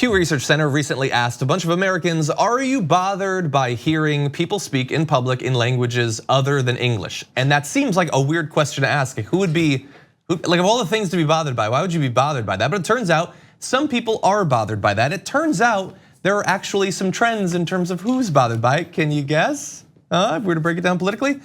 Pew Research Center recently asked a bunch of Americans, are you bothered by hearing people speak in public in languages other than English? And that seems like a weird question to ask. Who would be, like of all the things to be bothered by, why would you be bothered by that? But it turns out some people are bothered by that. It turns out there are actually some trends in terms of who's bothered by it. Can you guess? If we were to break it down politically?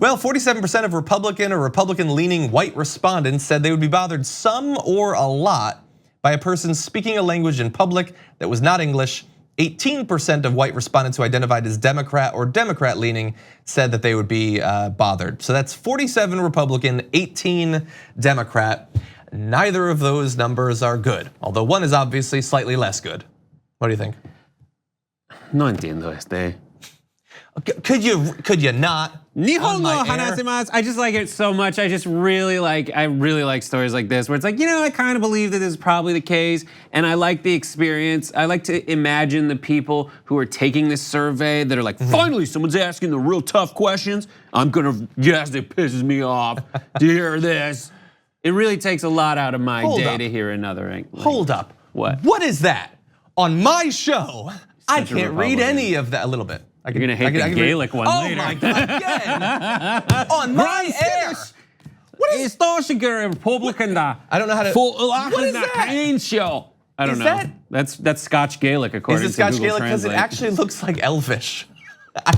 Well, 47% of Republican or Republican-leaning white respondents said they would be bothered some or a lot by a person speaking a language in public that was not English. 18% of white respondents who identified as Democrat or Democrat-leaning said that they would be bothered. So that's 47 Republican, 18 Democrat. Neither of those numbers are good, although one is obviously slightly less good. What do you think? No entiendo este. Could you not? Nihongo hanasemasu. I just like it so much. I really like stories like this where it's like, I kind of believe that this is probably the case, and I like the experience. I like to imagine the people who are taking this survey that are like, finally, someone's asking the real tough questions. Yes, it pisses me off to hear this. It really takes a lot out of my day to hear another English. Hold up. What? What is that? On my show, I can't read any of that. A little bit. You're gonna hate the Gaelic one later. Oh my God, again. On my air. What is Republican? I don't know how to. What is that? Show. I don't know. That's Scotch Gaelic according to Google Translate. Is it Scotch Gaelic? Because it actually looks like Elvish. I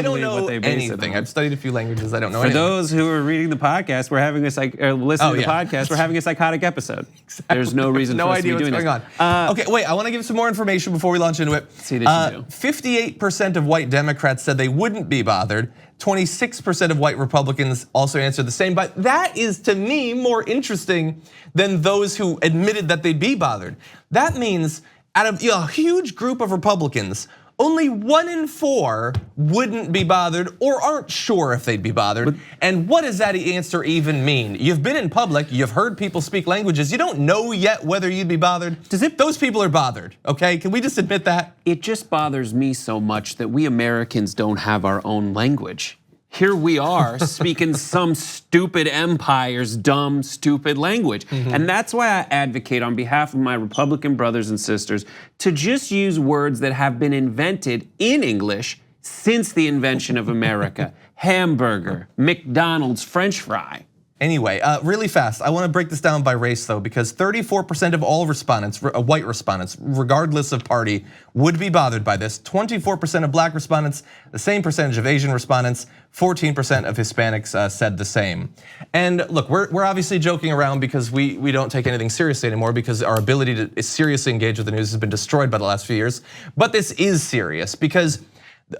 don't know anything. I've studied a few languages. I don't know anything. For those who are reading the podcast, we're having listening to the podcast. We're having a psychotic episode. Exactly. There's no reason for us to be doing this. No idea what's going on. Okay, wait. I want to give some more information before we launch into it. See that you do. 58% of white Democrats said they wouldn't be bothered. 26% of white Republicans also answered the same. But that is, to me, more interesting than those who admitted that they'd be bothered. That means out of a huge group of Republicans, only 1 in 4 wouldn't be bothered or aren't sure if they'd be bothered. And what does that answer even mean? You've been in public, you've heard people speak languages, you don't know yet whether you'd be bothered. Those people are bothered, okay? Can we just admit that? It just bothers me so much that we Americans don't have our own language. Here we are speaking some stupid empire's dumb, stupid language. And that's why I advocate on behalf of my Republican brothers and sisters to just use words that have been invented in English since the invention of America. Hamburger, McDonald's, French fry. Anyway, really fast, I want to break this down by race though, because 34% of all respondents, white respondents, regardless of party, would be bothered by this. 24% of black respondents, the same percentage of Asian respondents, 14% of Hispanics said the same. And look, we're obviously joking around because we don't take anything seriously anymore because our ability to seriously engage with the news has been destroyed by the last few years. But this is serious because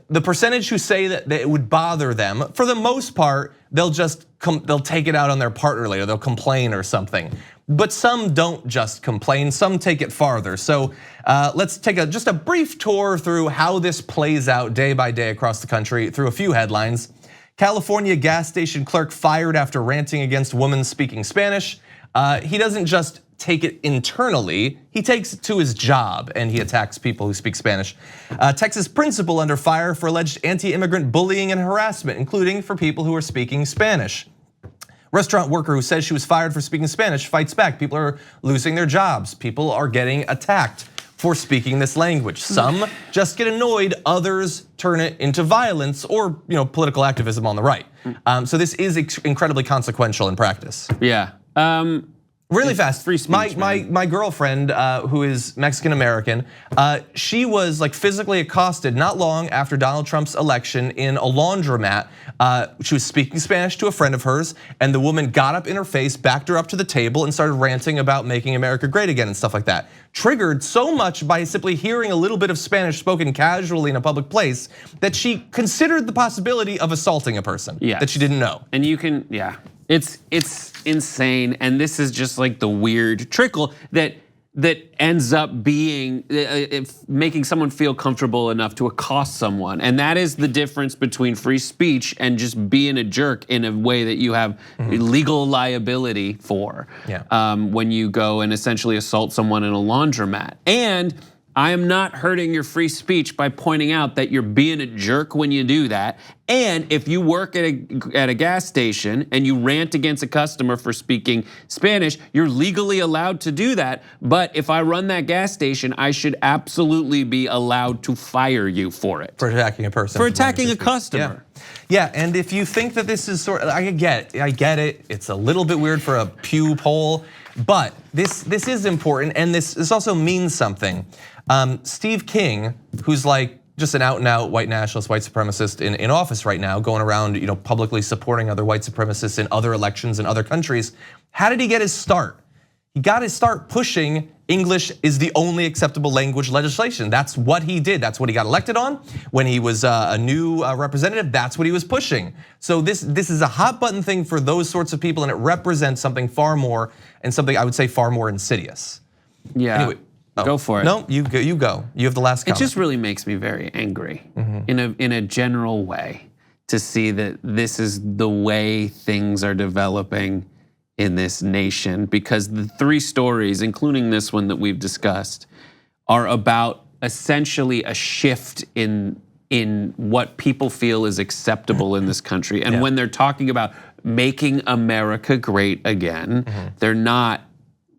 the percentage who say that it would bother them, for the most part, they'll take it out on their partner later, they'll complain or something. But some don't just complain, some take it farther. So let's take just a brief tour through how this plays out day by day across the country through a few headlines. California gas station clerk fired after ranting against women speaking Spanish. He doesn't just take it internally, he takes it to his job and he attacks people who speak Spanish. Texas principal under fire for alleged anti-immigrant bullying and harassment, including for people who are speaking Spanish. Restaurant worker who says she was fired for speaking Spanish fights back. People are losing their jobs. People are getting attacked for speaking this language. Some just get annoyed, others turn it into violence or political activism on the right. So this is incredibly consequential in practice. Yeah. Really fast, free speech, my girlfriend, who is Mexican American, she was like physically accosted not long after Donald Trump's election in a laundromat. She was speaking Spanish to a friend of hers, and the woman got up in her face, backed her up to the table, and started ranting about making America great again and stuff like that. Triggered so much by simply hearing a little bit of Spanish spoken casually in a public place that she considered the possibility of assaulting a person that she didn't know. And you can, it's insane, and this is just like the weird trickle that ends up being making someone feel comfortable enough to accost someone, and that is the difference between free speech and just being a jerk in a way that you have legal liability for when you go and essentially assault someone in a laundromat. And I am not hurting your free speech by pointing out that you're being a jerk when you do that. And if you work at a gas station and you rant against a customer for speaking Spanish, you're legally allowed to do that. But if I run that gas station, I should absolutely be allowed to fire you for it. For attacking a person. For attacking a customer. Yeah, and if you think that this is sort of, I get it. It's a little bit weird for a Pew poll, but this is important, and this also means something. Steve King, who's like just an out-and-out white nationalist, white supremacist in office right now, going around publicly supporting other white supremacists in other elections in other countries. How did he get his start? He got his start pushing English is the only acceptable language legislation. That's what he did. That's what he got elected on. When he was a new representative, that's what he was pushing. So this is a hot button thing for those sorts of people, and it represents something far more, and something I would say far more insidious. Yeah. Anyway. Go for it. No, you go. You have the last comment. It just really makes me very angry in a general way to see that this is the way things are developing in this nation, because the three stories, including this one that we've discussed, are about essentially a shift in what people feel is acceptable in this country. And when they're talking about making America great again, they're not.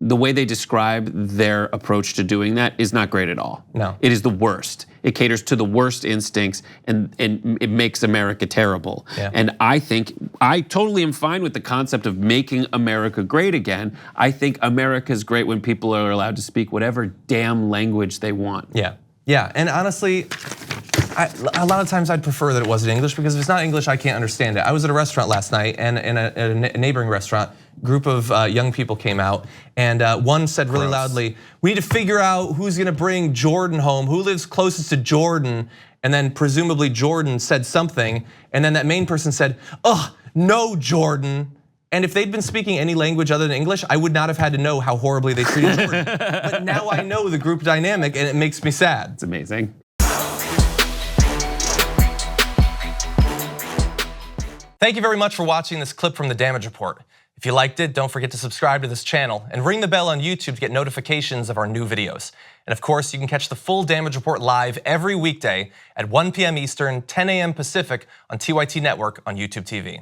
The way they describe their approach to doing that is not great at all. No. It is the worst. It caters to the worst instincts, and it makes America terrible. Yeah. And I think, I totally am fine with the concept of making America great again. I think America's great when people are allowed to speak whatever damn language they want. Yeah, and honestly, a lot of times I'd prefer that it wasn't English, because if it's not English, I can't understand it. I was at a restaurant last night, and in a neighboring restaurant, group of young people came out, and one said really loudly, "We need to figure out who's gonna bring Jordan home, who lives closest to Jordan," and then presumably Jordan said something, and then that main person said, "Ugh, no Jordan." And if they'd been speaking any language other than English, I would not have had to know how horribly they treated Jordan. But now I know the group dynamic, and it makes me sad. It's amazing. Thank you very much for watching this clip from The Damage Report. If you liked it, don't forget to subscribe to this channel and ring the bell on YouTube to get notifications of our new videos. And of course, you can catch the full Damage Report live every weekday at 1 p.m. Eastern, 10 a.m. Pacific on TYT Network on YouTube TV.